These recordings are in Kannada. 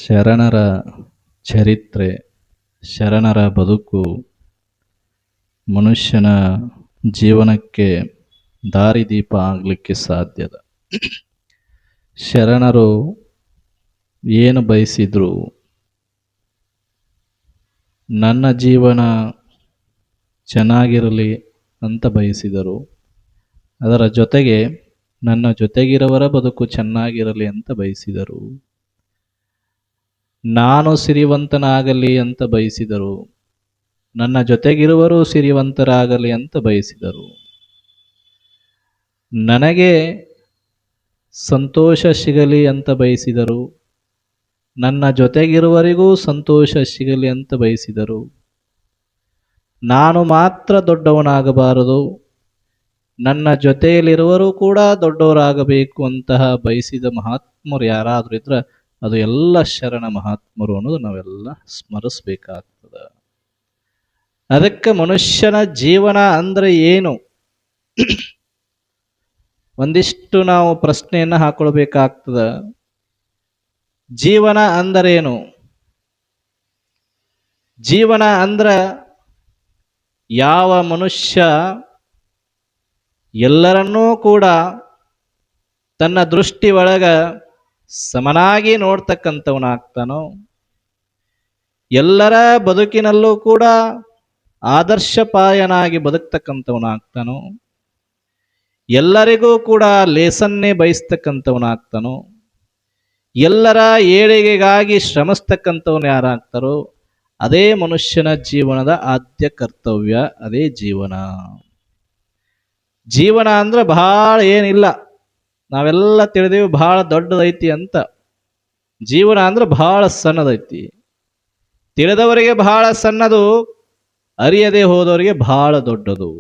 ಶರಣರ ಚರಿತ್ರೆ, ಶರಣರ ಬದುಕು ಮನುಷ್ಯನ ಜೀವನಕ್ಕೆ ದಾರಿದೀಪ ಆಗಲಿಕ್ಕೆ ಸಾಧ್ಯದ. ಶರಣರು ಏನು ಬಯಸಿದ್ರು? ನನ್ನ ಜೀವನ ಚೆನ್ನಾಗಿರಲಿ ಅಂತ ಬಯಸಿದರು. ಅದರ ಜೊತೆಗೆ ನನ್ನ ಜೊತೆಗಿರುವವರ ಬದುಕು ಚೆನ್ನಾಗಿರಲಿ ಅಂತ ಬಯಸಿದರು. ನಾನು ಸಿರಿವಂತನಾಗಲಿ ಅಂತ ಬಯಸಿದರು. ನನ್ನ ಜೊತೆಗಿರುವರು ಸಿರಿವಂತರಾಗಲಿ ಅಂತ ಬಯಸಿದರು. ನನಗೆ ಸಂತೋಷ ಸಿಗಲಿ ಅಂತ ಬಯಸಿದರು. ನನ್ನ ಜೊತೆಗಿರುವವರಿಗೂ ಸಂತೋಷ ಸಿಗಲಿ ಅಂತ ಬಯಸಿದರು. ನಾನು ಮಾತ್ರ ದೊಡ್ಡವನಾಗಬಾರದು, ನನ್ನ ಜೊತೆಯಲ್ಲಿರುವರು ಕೂಡ ದೊಡ್ಡವರಾಗಬೇಕು ಅಂತಹ ಬಯಸಿದ ಮಹಾತ್ಮರು ಯಾರಾದರೂ ಇದ್ರೆ ಅದು ಎಲ್ಲ ಶರಣ ಮಹಾತ್ಮರು ಅನ್ನೋದು ನಾವೆಲ್ಲ ಸ್ಮರಿಸ್ಬೇಕಾಗ್ತದೆ. ಅದಕ್ಕೆ ಮನುಷ್ಯನ ಜೀವನ ಅಂದ್ರೆ ಏನು? ಒಂದಿಷ್ಟು ನಾವು ಪ್ರಶ್ನೆಯನ್ನು ಹಾಕೊಳ್ಬೇಕಾಗ್ತದೆ. ಜೀವನ ಅಂದರೇನು? ಜೀವನ ಅಂದ್ರ ಯಾವ ಮನುಷ್ಯ ಎಲ್ಲರನ್ನೂ ಕೂಡ ತನ್ನ ದೃಷ್ಟಿ ಒಳಗ ಸಮನಾಗಿ ನೋಡ್ತಕ್ಕಂಥವನಾಗ್ತಾನೋ, ಎಲ್ಲರ ಬದುಕಿನಲ್ಲೂ ಕೂಡ ಆದರ್ಶಪಾಯನಾಗಿ ಬದುಕ್ತಕ್ಕಂಥವನಾಗ್ತಾನೋ, ಎಲ್ಲರಿಗೂ ಕೂಡ ಲೇಸನ್ನೇ ಬಯಸ್ತಕ್ಕಂಥವನಾಗ್ತಾನೋ, ಎಲ್ಲರ ಏಳಿಗೆಗಾಗಿ ಶ್ರಮಿಸ್ತಕ್ಕಂಥವನು ಯಾರಾಗ್ತಾರೋ ಅದೇ ಮನುಷ್ಯನ ಜೀವನದ ಆದ್ಯ ಕರ್ತವ್ಯ, ಅದೇ ಜೀವನ. ಜೀವನ ಅಂದ್ರೆ ಬಹಳ ಏನಿಲ್ಲ, ನಾವೆಲ್ಲ ತಿಳಿದೀವಿ ಬಹಳ ದೊಡ್ಡದೈತಿ ಅಂತ. ಜೀವನ ಅಂದ್ರೆ ಬಹಳ ಸಣ್ಣದೈತಿ. ತಿಳಿದವರಿಗೆ ಬಹಳ ಸಣ್ಣದು, ಅರಿಯದೆ ಹೋದವರಿಗೆ ಬಹಳ ದೊಡ್ಡದು.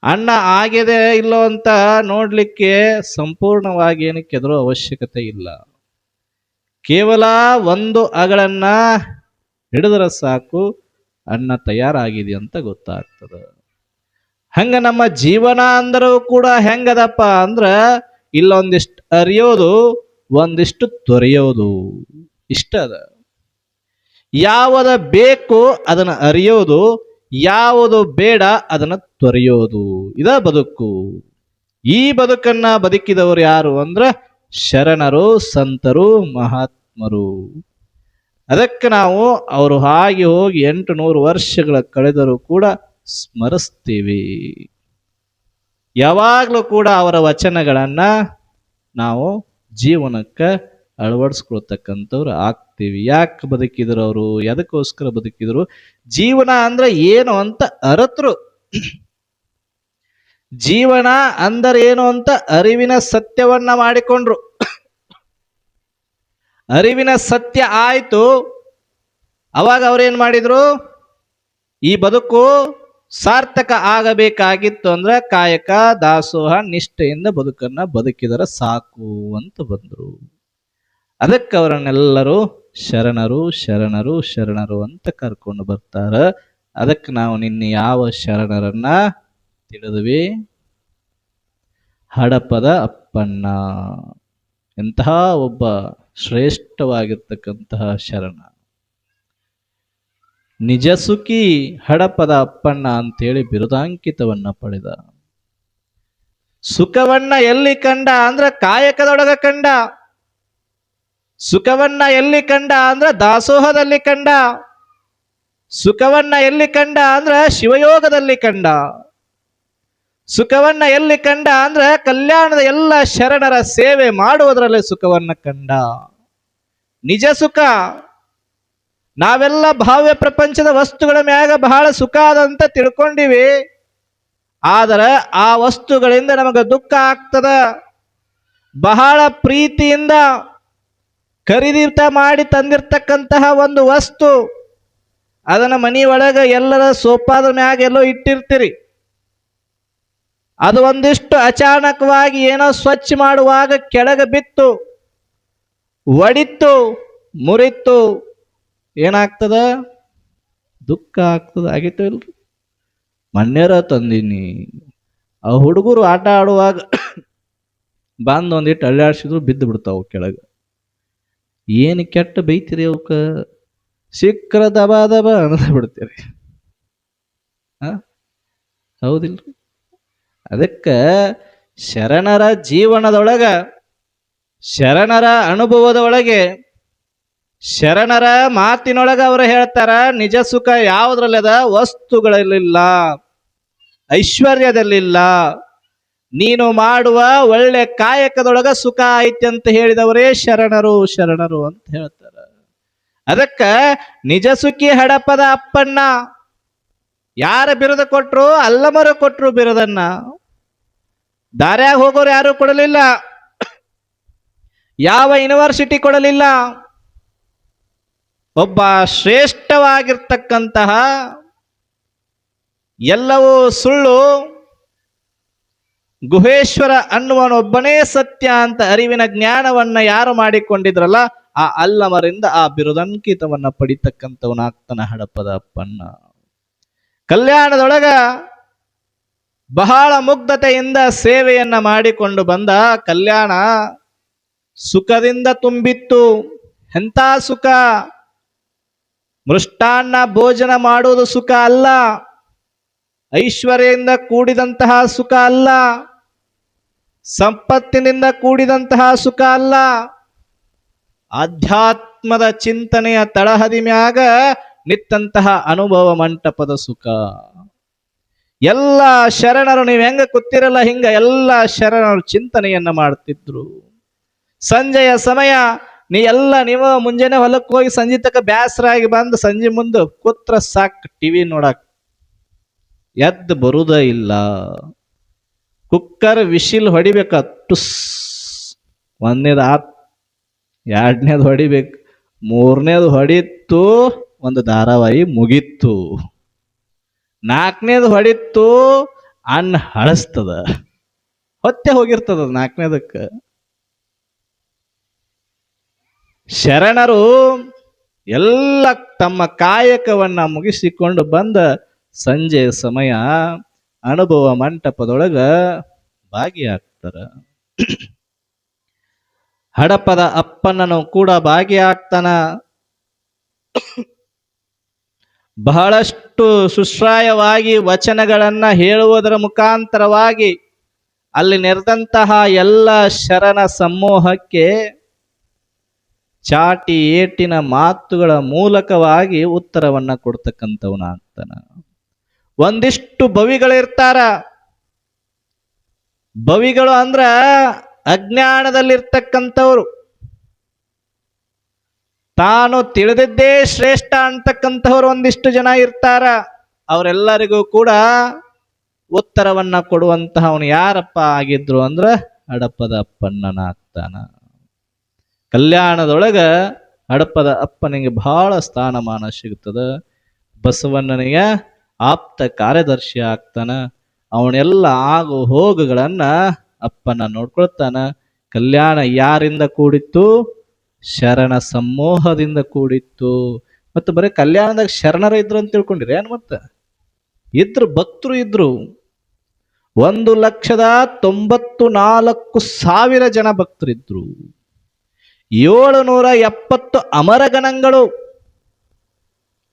ಅನ್ನ ಆಗಿದೆ ಇಲ್ಲೋ ಅಂತ ನೋಡ್ಲಿಕ್ಕೆ ಸಂಪೂರ್ಣವಾಗಿ ಏನು ಕೆದರೋ ಅವಶ್ಯಕತೆ ಇಲ್ಲ. ಕೇವಲ ಒಂದು ಅಗಳನ್ನ ಹಿಡಿದ್ರೆ ಸಾಕು, ಅನ್ನ ತಯಾರಾಗಿದೆ ಅಂತ ಗೊತ್ತಾಗ್ತದೆ. ಹಂಗ ನಮ್ಮ ಜೀವನ ಅಂದರೂ ಕೂಡ ಹೆಂಗದಪ್ಪ ಅಂದ್ರ ಇಲ್ಲೊಂದಿಷ್ಟು ಅರಿಯೋದು, ಒಂದಿಷ್ಟು ತೊರೆಯೋದು, ಇಷ್ಟ ಅದ. ಯಾವದ ಬೇಕು ಅದನ್ನ ಅರಿಯೋದು, ಯಾವುದು ಬೇಡ ಅದನ್ನ ತೊರೆಯೋದು, ಇದ ಬದುಕು. ಈ ಬದುಕನ್ನ ಬದುಕಿದವರು ಯಾರು ಅಂದ್ರ ಶರಣರು, ಸಂತರು, ಮಹಾತ್ಮರು. ಅದಕ್ಕೆ ನಾವು ಅವರು ಹಾಗೆ ಹೋಗಿ 800 ವರ್ಷಗಳ ಕಳೆದರೂ ಕೂಡ ಸ್ಮರಿಸ್ತೀವಿ. ಯಾವಾಗಲೂ ಕೂಡ ಅವರ ವಚನಗಳನ್ನ ನಾವು ಜೀವನಕ್ಕೆ ಅಳವಡಿಸ್ಕೊಳ್ತಕ್ಕಂಥವ್ರು ಆಗ್ತೀವಿ. ಯಾಕೆ ಬದುಕಿದ್ರು ಅವರು? ಎದಕ್ಕೋಸ್ಕರ ಬದುಕಿದ್ರು? ಜೀವನ ಅಂದ್ರೆ ಏನು ಅಂತ ಅರತ್ರು. ಜೀವನ ಅಂದರೆ ಏನು ಅಂತ ಅರಿವಿನ ಸತ್ಯವನ್ನ ಮಾಡಿಕೊಂಡ್ರು. ಅರಿವಿನ ಸತ್ಯ ಆಯ್ತು, ಅವಾಗ ಅವ್ರೇನ್ ಮಾಡಿದ್ರು? ಈ ಬದುಕು ಸಾರ್ಥಕ ಆಗಬೇಕಾಗಿತ್ತು ಅಂದ್ರೆ ಕಾಯಕ, ದಾಸೋಹ, ನಿಷ್ಠೆಯಿಂದ ಬದುಕನ್ನ ಬದುಕಿದರೆ ಸಾಕು ಅಂತ ಬಂದ್ರು. ಅದಕ್ಕೆ ಅವರನ್ನೆಲ್ಲರೂ ಶರಣರು ಶರಣರು ಶರಣರು ಅಂತ ಕರ್ಕೊಂಡು ಬರ್ತಾರ. ಅದಕ್ಕೆ ನಾವು ನಿನ್ನೆ ಯಾವ ಶರಣರನ್ನ ತಿಳಿದ್ವಿ? ಹಡಪದ ಅಪ್ಪಣ್ಣ. ಎಂತಹ ಒಬ್ಬ ಶ್ರೇಷ್ಠವಾಗಿರ್ತಕ್ಕಂತಹ ಶರಣ. ನಿಜಸುಖಿ ಹಡಪದ ಅಪ್ಪಣ್ಣ ಅಂತೇಳಿ ಬಿರುದಾಂಕಿತವನ್ನ ಪಡೆದ. ಸುಖವನ್ನ ಎಲ್ಲಿ ಕಂಡ ಅಂದ್ರ ಕಾಯಕದೊಳಗ ಕಂಡ. ಸುಖವನ್ನ ಎಲ್ಲಿ ಕಂಡ ಅಂದ್ರ ದಾಸೋಹದಲ್ಲಿ ಕಂಡ. ಸುಖವನ್ನ ಎಲ್ಲಿ ಕಂಡ ಅಂದ್ರ ಶಿವಯೋಗದಲ್ಲಿ ಕಂಡ. ಸುಖವನ್ನ ಎಲ್ಲಿ ಕಂಡ ಅಂದ್ರ ಕಲ್ಯಾಣದ ಎಲ್ಲ ಶರಣರ ಸೇವೆ ಮಾಡುವುದರಲ್ಲಿ ಸುಖವನ್ನ ಕಂಡ. ನಿಜ ಸುಖ. ನಾವೆಲ್ಲ ಭಾವ್ಯ ಪ್ರಪಂಚದ ವಸ್ತುಗಳ ಮ್ಯಾಗ ಬಹಳ ಸುಖ ಅದಂತ ತಿಳ್ಕೊಂಡಿವಿ. ಆದರೆ ಆ ವಸ್ತುಗಳಿಂದ ನಮಗೆ ದುಃಖ ಆಗ್ತದ. ಬಹಳ ಪ್ರೀತಿಯಿಂದ ಖರೀದಿತ ಮಾಡಿ ತಂದಿರ್ತಕ್ಕಂತಹ ಒಂದು ವಸ್ತು, ಅದನ್ನ ಮನಿ ಒಳಗ ಎಲ್ಲರ ಸೋಫಾದ ಮ್ಯಾಗ ಎಲ್ಲೋ ಇಟ್ಟಿರ್ತೀರಿ. ಅದು ಒಂದಿಷ್ಟು ಅಚಾನಕವಾಗಿ ಏನೋ ಸ್ವಚ್ಛ ಮಾಡುವಾಗ ಕೆಳಗೆ ಬಿತ್ತು, ಒಡಿತ್ತು, ಮುರಿತ್ತು, ಏನಾಗ್ತದ? ದುಃಖ ಆಗ್ತದ. ಆಗಿತ್ತು ಇಲ್ರಿ? ಮಣ್ಣೇರ ತಂದೀನಿ, ಆ ಹುಡುಗರು ಆಟ ಆಡುವಾಗ ಬಂದು ಒಂದಿಟ್ಟು ಅಳ್ಳಾಡ್ಸಿದ್ರು, ಬಿದ್ದು ಬಿಡ್ತಾವ ಕೆಳಗೆ. ಏನು ಕೆಟ್ಟ ಬೈತೀರಿ ಅವಕ್ಕ, ಸಿಕ್ಕರ ದಬ ದಬ ಅನ್ನದ ಬಿಡ್ತೀರಿ. ಹೌದಿಲ್ರಿ? ಅದಕ್ಕ ಶರಣರ ಜೀವನದೊಳಗ, ಶರಣರ ಅನುಭವದ ಒಳಗೆ, ಶರಣರ ಮಾತಿನೊಳಗ ಅವರು ಹೇಳ್ತಾರ, ನಿಜ ಸುಖ ಯಾವುದ್ರಲ್ಲದ? ವಸ್ತುಗಳಲ್ಲಿಲ್ಲ, ಐಶ್ವರ್ಯದಲ್ಲಿಲ್ಲ, ನೀನು ಮಾಡುವ ಒಳ್ಳೆ ಕಾಯಕದೊಳಗ ಸುಖ ಐತಿ ಅಂತ ಹೇಳಿದವರೇ ಶರಣರು, ಶರಣರು ಅಂತ ಹೇಳ್ತಾರ. ಅದಕ್ಕ ನಿಜ ಸುಖಿ ಹಡಪದ ಅಪ್ಪಣ್ಣ ಯಾರ ಬಿರುದ ಕೊಟ್ರು? ಅಲ್ಲಮರು ಕೊಟ್ರು ಬಿರುದನ್ನ. ದಾರ್ಯಾಗ ಹೋಗೋರು ಯಾರು ಕೊಡಲಿಲ್ಲ, ಯಾವ ಯೂನಿವರ್ಸಿಟಿ ಕೊಡಲಿಲ್ಲ. ಒಬ್ಬ ಶ್ರೇಷ್ಠವಾಗಿರ್ತಕ್ಕಂತಹ, ಎಲ್ಲವೂ ಸುಳ್ಳು, ಗುಹೇಶ್ವರ ಅನ್ನುವನೊಬ್ಬನೇ ಸತ್ಯ ಅಂತ ಅರಿವಿನ ಜ್ಞಾನವನ್ನ ಯಾರು ಮಾಡಿಕೊಂಡಿದ್ರಲ್ಲ, ಆ ಅಲ್ಲಮರಿಂದ ಆ ಬಿರುದಂಕಿತವನ್ನ ಪಡಿತಕ್ಕಂಥವನಾಗ್ತಾನ ಹಡಪದ ಅಪ್ಪಣ್ಣ. ಕಲ್ಯಾಣದೊಳಗ ಬಹಳ ಮುಗ್ಧತೆಯಿಂದ ಸೇವೆಯನ್ನ ಮಾಡಿಕೊಂಡು ಬಂದ. ಕಲ್ಯಾಣ ಸುಖದಿಂದ ತುಂಬಿತ್ತು. ಎಂಥ ಸುಖ! ಮೃಷ್ಟಾನ್ನ ಭೋಜನ ಮಾಡುವುದು ಸುಖ ಅಲ್ಲ, ಐಶ್ವರ್ಯದಿಂದ ಕೂಡಿದಂತಹ ಸುಖ ಅಲ್ಲ, ಸಂಪತ್ತಿನಿಂದ ಕೂಡಿದಂತಹ ಸುಖ ಅಲ್ಲ, ಆಧ್ಯಾತ್ಮದ ಚಿಂತನೆಯ ತಳಹದಿ ಮ್ಯಾಗ ನಿತ್ತಂತಹ ಅನುಭವ ಮಂಟಪದ ಸುಖ. ಎಲ್ಲ ಶರಣರು ನೀವು ಹೆಂಗ ಕೂತಿರಲ್ಲ ಹಿಂಗ ಎಲ್ಲ ಶರಣರು ಚಿಂತನೆಯನ್ನ ಮಾಡ್ತಿದ್ರು. ಸಂಜೆಯ ಸಮಯ ನೀವು ಮುಂಜಾನೆ ಹೊಲಕ್ಕೆ ಹೋಗಿ ಸಂಜೆ ತಕ ಬ್ಯಾಸರಾಗಿ ಬಂದು ಸಂಜೆ ಮುಂದೆ ಕೂತ್ರ ಸಾಕ್ ಟಿವಿ ನೋಡಕ್, ಎದ್ದು ಬರುದ ಇಲ್ಲ. ಕುಕ್ಕರ್ ವಿಶಿಲ್ ಹೊಡಿಬೇಕ, ಟುಸ್ ಒಂದನೇದು ಆತ್, ಎರಡನೇದು ಹೊಡಿಬೇಕು, ಮೂರನೇದು ಹೊಡಿತ್ತು, ಒಂದು ಧಾರಾವಾಹಿ ಮುಗಿತ್ತು, ನಾಲ್ಕನೇದು ಹೊಡಿತ್ತು, ಅನ್ನ ಹಳಸ್ತದ, ಹೊತ್ತೆ ಹೋಗಿರ್ತದ ನಾಲ್ಕನೇದಕ್ಕ. ಶರಣರು ಎಲ್ಲ ತಮ್ಮ ಕಾಯಕವನ್ನ ಮುಗಿಸಿಕೊಂಡು ಬಂದ ಸಂಜೆ ಸಮಯ ಅನುಭವ ಮಂಟಪದೊಳಗ ಭಾಗಿಯಾಗ್ತಾರ. ಹಡಪದ ಅಪ್ಪನನು ಕೂಡ ಭಾಗಿಯಾಗ್ತಾನ. ಬಹಳಷ್ಟು ಸುಶ್ರಾಯವಾಗಿ ವಚನಗಳನ್ನ ಹೇಳುವುದರ ಮುಖಾಂತರವಾಗಿ ಅಲ್ಲಿ ನೆರೆದಂತಹ ಎಲ್ಲ ಶರಣ ಸಮೂಹಕ್ಕೆ ಚಾಟಿ ಏಟಿನ ಮಾತುಗಳ ಮೂಲಕವಾಗಿ ಉತ್ತರವನ್ನ ಕೊಡ್ತಕ್ಕಂಥವನಾಗ್ತಾನ. ಒಂದಿಷ್ಟು ಭವಿಗಳಿರ್ತಾರ. ಭವಿಗಳು ಅಂದ್ರ ಅಜ್ಞಾನದಲ್ಲಿರ್ತಕ್ಕಂಥವ್ರು, ತಾನು ತಿಳಿದಿದ್ದೇ ಶ್ರೇಷ್ಠ ಅಂತಕ್ಕಂಥವ್ರು ಒಂದಿಷ್ಟು ಜನ ಇರ್ತಾರ. ಅವರೆಲ್ಲರಿಗೂ ಕೂಡ ಉತ್ತರವನ್ನ ಕೊಡುವಂತಹ ಅವನು ಯಾರಪ್ಪ ಆಗಿದ್ರು ಅಂದ್ರ ಹಡಪದ ಅಪ್ಪಣ್ಣನಾಗ್ತಾನ. ಕಲ್ಯಾಣದೊಳಗ ಹಡಪದ ಅಪ್ಪನಿಗೆ ಬಹಳ ಸ್ಥಾನಮಾನ ಸಿಗ್ತದ. ಬಸವಣ್ಣನಿಗೆ ಆಪ್ತ ಕಾರ್ಯದರ್ಶಿ ಆಗ್ತಾನ. ಅವನೆಲ್ಲ ಆಗು ಹೋಗುಗಳನ್ನ ಅಪ್ಪನ ನೋಡ್ಕೊಳ್ತಾನ. ಕಲ್ಯಾಣ ಯಾರಿಂದ ಕೂಡಿತ್ತು? ಶರಣ ಸಮೂಹದಿಂದ ಕೂಡಿತ್ತು. ಮತ್ತು ಬರೀ ಕಲ್ಯಾಣದಾಗ ಶರಣರು ಇದ್ರು ಅಂತ ತಿಳ್ಕೊಂಡಿರಿ ಏನ್? ಮತ್ತ ಇದ್ರು, ಭಕ್ತರು ಇದ್ರು. 1,94,000 ಜನ ಭಕ್ತರಿದ್ರು. 770 ಅಮರಗಣಗಳು.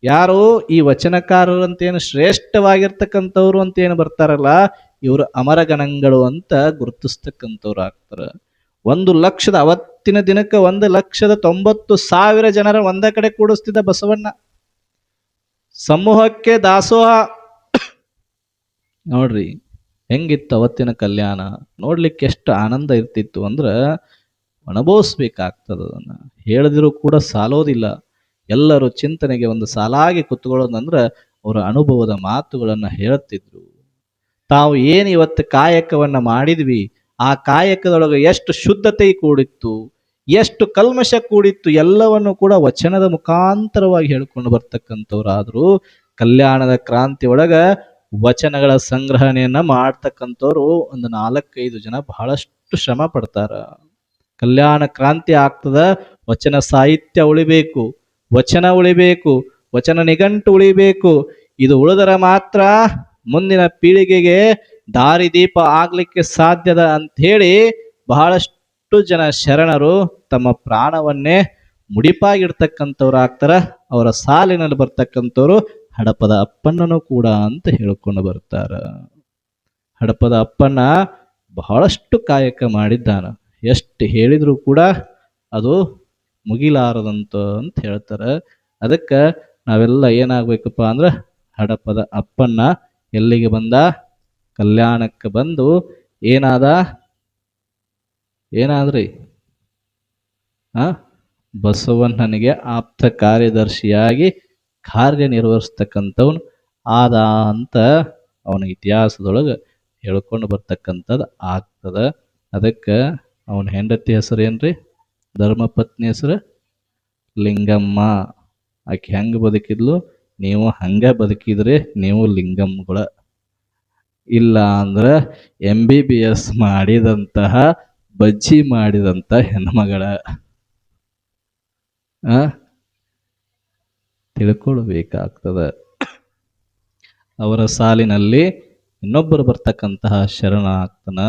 ಯಾರು? ಈ ವಚನಕಾರರು ಅಂತೇನು ಶ್ರೇಷ್ಠವಾಗಿರ್ತಕ್ಕಂಥವ್ರು ಅಂತೇನು ಬರ್ತಾರಲ್ಲ, ಇವರು ಅಮರಗಣಗಳು ಅಂತ ಗುರುತಿಸ್ತಕ್ಕಂಥವ್ರು ಆಗ್ತಾರ. 1,00,000 ಅವತ್ತಿನ ದಿನಕ್ಕೆ 1,90,000 ಜನರ ಒಂದ ಕಡೆ ಕೂಡಿಸ್ತಿದ್ದ ಬಸವಣ್ಣ. ಸಮೂಹಕ್ಕೆ ದಾಸೋಹ. ನೋಡ್ರಿ ಹೆಂಗಿತ್ತು ಅವತ್ತಿನ ಕಲ್ಯಾಣ. ನೋಡ್ಲಿಕ್ಕೆ ಎಷ್ಟು ಆನಂದ ಇರ್ತಿತ್ತು ಅಂದ್ರ ಅನುಭವಿಸ್ಬೇಕಾಗ್ತದ. ಅದನ್ನ ಹೇಳಿದ್ರು ಕೂಡ ಸಾಲೋದಿಲ್ಲ. ಎಲ್ಲರೂ ಚಿಂತನೆಗೆ ಒಂದು ಸಾಲಾಗಿ ಕುತ್ಕೊಳ್ಳೋದಂದ್ರ ಅವರ ಅನುಭವದ ಮಾತುಗಳನ್ನ ಹೇಳ್ತಿದ್ರು. ತಾವು ಏನು ಇವತ್ತು ಕಾಯಕವನ್ನ ಮಾಡಿದ್ವಿ, ಆ ಕಾಯಕದೊಳಗೆ ಎಷ್ಟು ಶುದ್ಧತೆ ಕೂಡಿತ್ತು, ಎಷ್ಟು ಕಲ್ಮಶ ಕೂಡಿತ್ತು, ಎಲ್ಲವನ್ನು ಕೂಡ ವಚನದ ಮುಖಾಂತರವಾಗಿ ಹೇಳ್ಕೊಂಡು ಬರ್ತಕ್ಕಂಥವ್ರಾದ್ರು. ಕಲ್ಯಾಣದ ಕ್ರಾಂತಿ ಒಳಗ ವಚನಗಳ ಸಂಗ್ರಹಣೆಯನ್ನ ಮಾಡ್ತಕ್ಕಂಥವ್ರು ಒಂದು 4-5 ಜನ ಬಹಳಷ್ಟು ಶ್ರಮ ಪಡ್ತಾರ. ಕಲ್ಯಾಣ ಕ್ರಾಂತಿ ಆಗ್ತದ. ವಚನ ಸಾಹಿತ್ಯ ಉಳಿಬೇಕು, ವಚನ ಉಳಿಬೇಕು, ವಚನ ನಿಘಂಟು ಉಳಿಬೇಕು. ಇದು ಉಳಿದರ ಮಾತ್ರ ಮುಂದಿನ ಪೀಳಿಗೆಗೆ ದಾರಿದೀಪ ಆಗ್ಲಿಕ್ಕೆ ಸಾಧ್ಯದ ಅಂತ ಹೇಳಿ ಬಹಳಷ್ಟು ಜನ ಶರಣರು ತಮ್ಮ ಪ್ರಾಣವನ್ನೇ ಮುಡಿಪಾಗಿಡ್ತಕ್ಕಂಥವ್ರು ಆಗ್ತಾರ. ಅವರ ಸಾಲಿನಲ್ಲಿ ಬರ್ತಕ್ಕಂಥವ್ರು ಹಡಪದ ಅಪ್ಪಣ್ಣನೂ ಕೂಡ ಅಂತ ಹೇಳ್ಕೊಂಡು ಬರ್ತಾರ. ಹಡಪದ ಅಪ್ಪಣ್ಣ ಬಹಳಷ್ಟು ಕಾಯಕ ಮಾಡಿದ್ದಾನ. ಎಷ್ಟು ಹೇಳಿದ್ರು ಕೂಡ ಅದು ಮುಗಿಲಾರದಂತ ಅಂತ ಹೇಳ್ತಾರ. ಅದಕ್ಕೆ ನಾವೆಲ್ಲ ಏನಾಗ್ಬೇಕಪ್ಪ ಅಂದ್ರೆ ಹಡಪದ ಅಪ್ಪಣ್ಣ ಎಲ್ಲಿಗೆ ಬಂದ? ಕಲ್ಯಾಣಕ್ಕೆ ಬಂದು ಏನಾದ್ರಿ ಬಸವಣ್ಣನಿಗೆ ಆಪ್ತ ಕಾರ್ಯದರ್ಶಿಯಾಗಿ ಕಾರ್ಯನಿರ್ವಹಿಸ್ತಕ್ಕಂಥವನು ಆದ ಅಂತ ಅವನ ಇತಿಹಾಸದೊಳಗೆ ಹೇಳ್ಕೊಂಡು ಬರ್ತಕ್ಕಂಥದ್ದು ಆಗ್ತದ. ಅದಕ್ಕೆ ಅವನ ಹೆಂಡತಿ ಹೆಸರು ಏನ್ರಿ? ಧರ್ಮಪತ್ನಿ ಹೆಸರು ಲಿಂಗಮ್ಮ. ಆಕೆ ಹೆಂಗೆ ಬದುಕಿದ್ಲು? ನೀವು ಹಂಗೆ ಬದುಕಿದ್ರಿ, ನೀವು ಲಿಂಗಮ್ಮಗಳ. ಇಲ್ಲ ಅಂದ್ರೆ MBBS ಮಾಡಿದಂತಹ ಬಜ್ಜಿ ಮಾಡಿದಂಥ ಹೆಣ್ಮಗಳ. ತಿಳ್ಕೊಳ್ಬೇಕಾಗ್ತದ. ಅವರ ಸಾಲಿನಲ್ಲಿ ಇನ್ನೊಬ್ಬರು ಬರ್ತಕ್ಕಂತಹ ಶರಣಾರ್ಥನ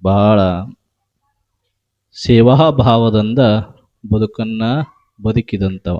ಬಹಳ ಸೇವಾ ಭಾವದಿಂದ ಬದುಕನ್ನ ಬದುಕಿದಂಥವ.